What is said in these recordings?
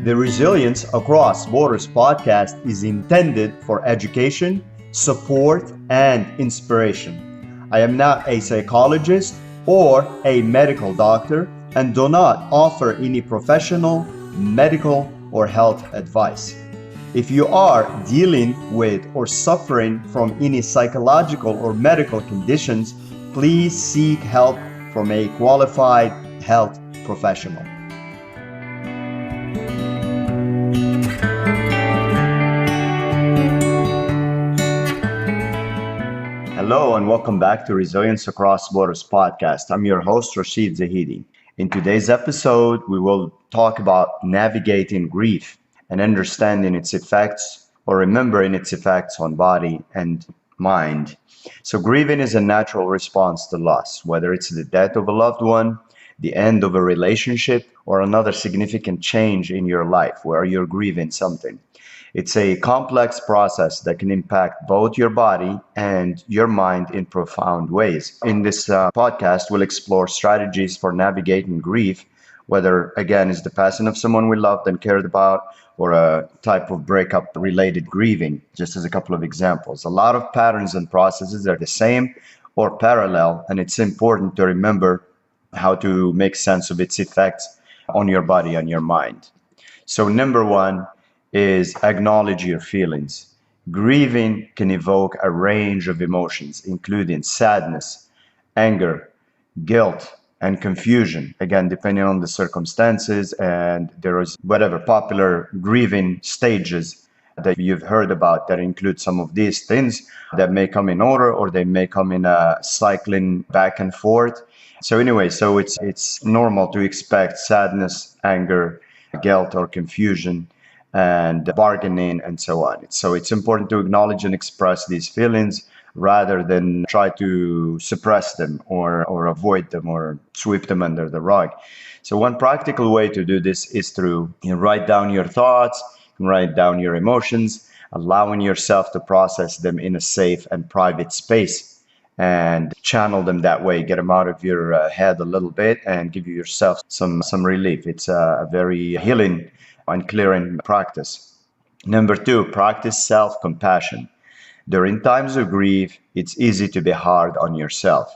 The Resilience Across Borders podcast is intended for education, support, and inspiration. I am not a psychologist or a medical doctor and do not offer any professional, medical, or health advice. If you are dealing with or suffering from any psychological or medical conditions, please seek help from a qualified health professional. Hello and welcome back to Resilience Across Borders podcast. I'm your host, Rachid. In today's episode, we will talk about navigating grief and understanding its effects or remembering its effects on body and mind. So grieving is a natural response to loss, whether it's the death of a loved one, the end of a relationship, or another significant change in your life where you're grieving something. It's a complex process that can impact both your body and your mind in profound ways. In this podcast, we'll explore strategies for navigating grief, whether, again, is the passing of someone we loved and cared about, or a type of breakup-related grieving, just as a couple of examples. A lot of patterns and processes are the same or parallel, and it's important to remember how to make sense of its effects on your body and your mind. So number one is acknowledge your feelings. Grieving can evoke a range of emotions, including sadness, anger, guilt, and confusion. Again, depending on the circumstances, and there is whatever popular grieving stages that you've heard about that include some of these things that may come in order or they may come in a cycling back and forth. So anyway, it's normal to expect sadness, anger, guilt, or confusion, and bargaining and so on. So it's important to acknowledge and express these feelings rather than try to suppress them or avoid them or sweep them under the rug. So one practical way to do this is through write down your thoughts, write down your emotions, allowing yourself to process them in a safe and private space and channel them that way, get them out of your head a little bit and give yourself some relief. It's a very healing and clearing practice. Number two, practice self-compassion. During times of grief, it's easy to be hard on yourself.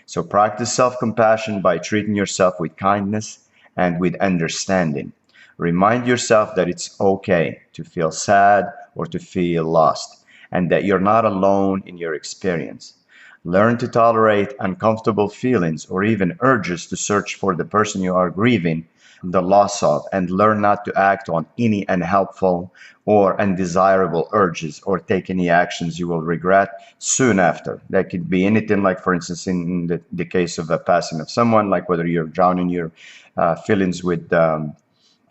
So practice self-compassion by treating yourself with kindness and with understanding. Remind yourself that it's okay to feel sad or to feel lost, and that you're not alone in your experience. Learn to tolerate uncomfortable feelings or even urges to search for the person you are grieving the loss of, and learn not to act on any unhelpful or undesirable urges or take any actions you will regret soon after. That could be anything, like for instance in the case of the passing of someone, like whether you're drowning your feelings with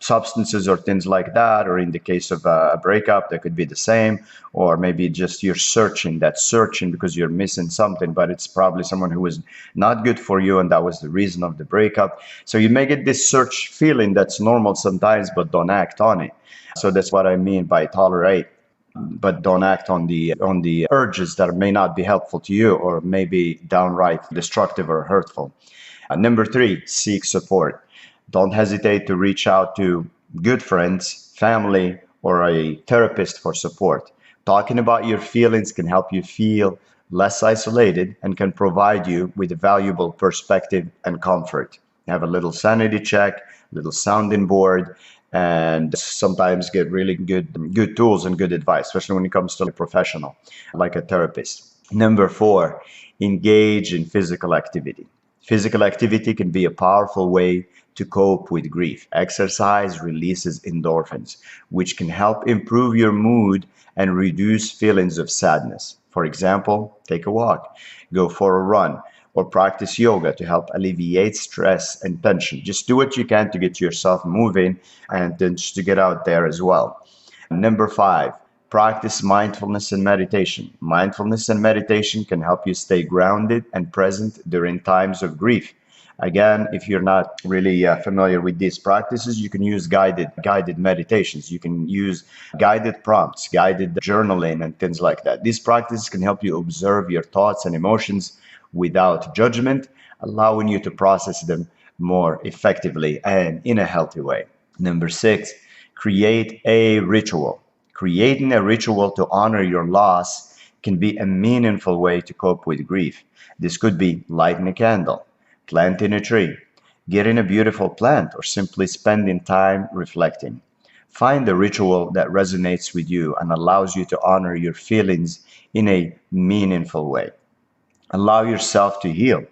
substances or things like that, or in the case of a breakup, that could be the same, or maybe just you're searching because you're missing something, but it's probably someone who was not good for you and that was the reason of the breakup. So you may get this search feeling that's normal sometimes, but don't act on it. So that's what I mean by tolerate, but don't act on the urges that may not be helpful to you or maybe downright destructive or hurtful. Number three, seek support. Don't hesitate to reach out to good friends, family, or a therapist for support. Talking about your feelings can help you feel less isolated and can provide you with a valuable perspective and comfort. Have a little sanity check, little sounding board, and sometimes get really good tools and good advice, especially when it comes to a professional like a therapist. Number four, engage in physical activity. Physical activity can be a powerful way to cope with grief. Exercise releases endorphins, which can help improve your mood and reduce feelings of sadness. For example, take a walk, go for a run, or practice yoga to help alleviate stress and tension. Just do what you can to get yourself moving and then just to get out there as well. Number five, practice mindfulness and meditation. Mindfulness and meditation can help you stay grounded and present during times of grief. Again, if you're not really familiar with these practices, you can use guided meditations. You can use guided prompts, guided journaling, and things like that. These practices can help you observe your thoughts and emotions without judgment, allowing you to process them more effectively and in a healthy way. Number six, Create a ritual. Creating a ritual to honor your loss can be a meaningful way to cope with grief. This could be lighting a candle, planting a tree, getting a beautiful plant, or simply spending time reflecting. Find a ritual that resonates with you and allows you to honor your feelings in a meaningful way. Allow yourself to heal.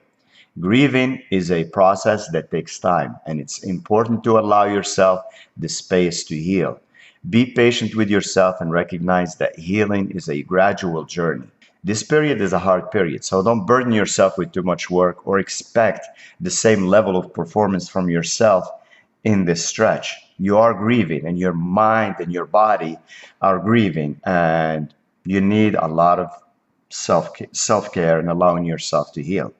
Grieving is a process that takes time, and it's important to allow yourself the space to heal. Be patient with yourself and recognize that healing is a gradual journey. This period is a hard period, so don't burden yourself with too much work or expect the same level of performance from yourself in this stretch. You are grieving, and your mind and your body are grieving, and you need a lot of self care and allowing yourself to heal.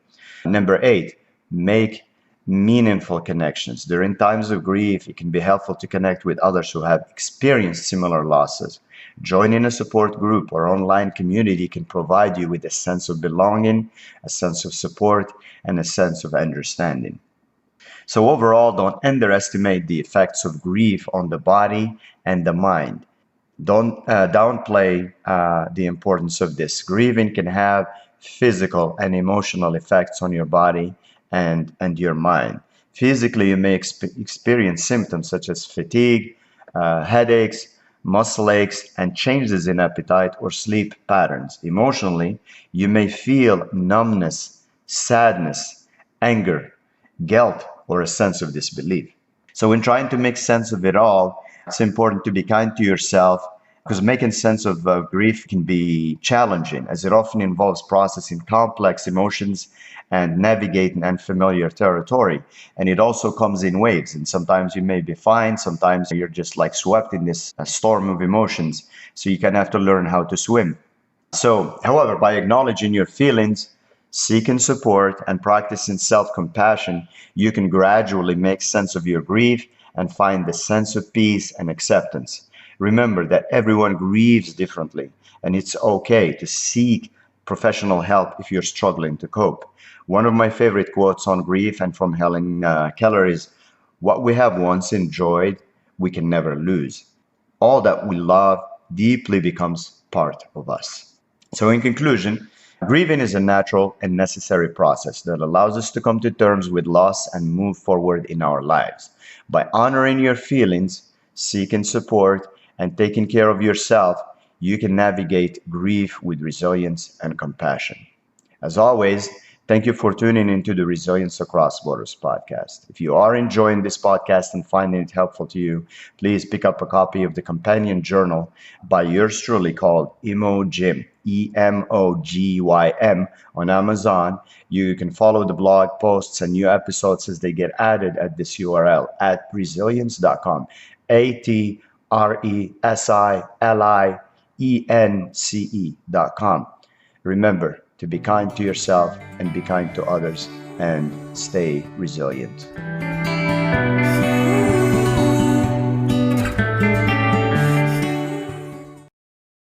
Number eight, make meaningful connections. During times of grief, it can be helpful to connect with others who have experienced similar losses. Joining a support group or online community can provide you with a sense of belonging, a sense of support, and a sense of understanding. So, overall, don't underestimate the effects of grief on the body and the mind. Don't downplay the importance of this. Grieving can have physical and emotional effects on your body and your mind. Physically, you may experience symptoms such as fatigue, headaches, muscle aches, and changes in appetite or sleep patterns. Emotionally, you may feel numbness, sadness, anger, guilt, or a sense of disbelief. So, in trying to make sense of it all, it's important to be kind to yourself because making sense of grief can be challenging as it often involves processing complex emotions and navigating unfamiliar territory. And it also comes in waves. And sometimes you may be fine, sometimes you're just like swept in this storm of emotions. So you kind of have to learn how to swim. So, however, by acknowledging your feelings, seeking support, and practicing self compassion, you can gradually make sense of your grief and find the sense of peace and acceptance. Remember that everyone grieves differently, and it's okay to seek professional help if you're struggling to cope. One of my favorite quotes on grief and from Helen Keller is, "What we have once enjoyed, we can never lose. All that we love deeply becomes part of us." So, in conclusion, grieving is a natural and necessary process that allows us to come to terms with loss and move forward in our lives. By honoring your feelings, seeking support, and taking care of yourself, you can navigate grief with resilience and compassion. As always, thank you for tuning into the Resilience Across Borders podcast. If you are enjoying this podcast and finding it helpful to you, please pick up a copy of the companion journal by yours truly called Emogym, Emogym, on Amazon. You can follow the blog posts and new episodes as they get added at this URL at resilience.com. ATRESILIENCE.com. Remember to be kind to yourself and be kind to others and stay resilient.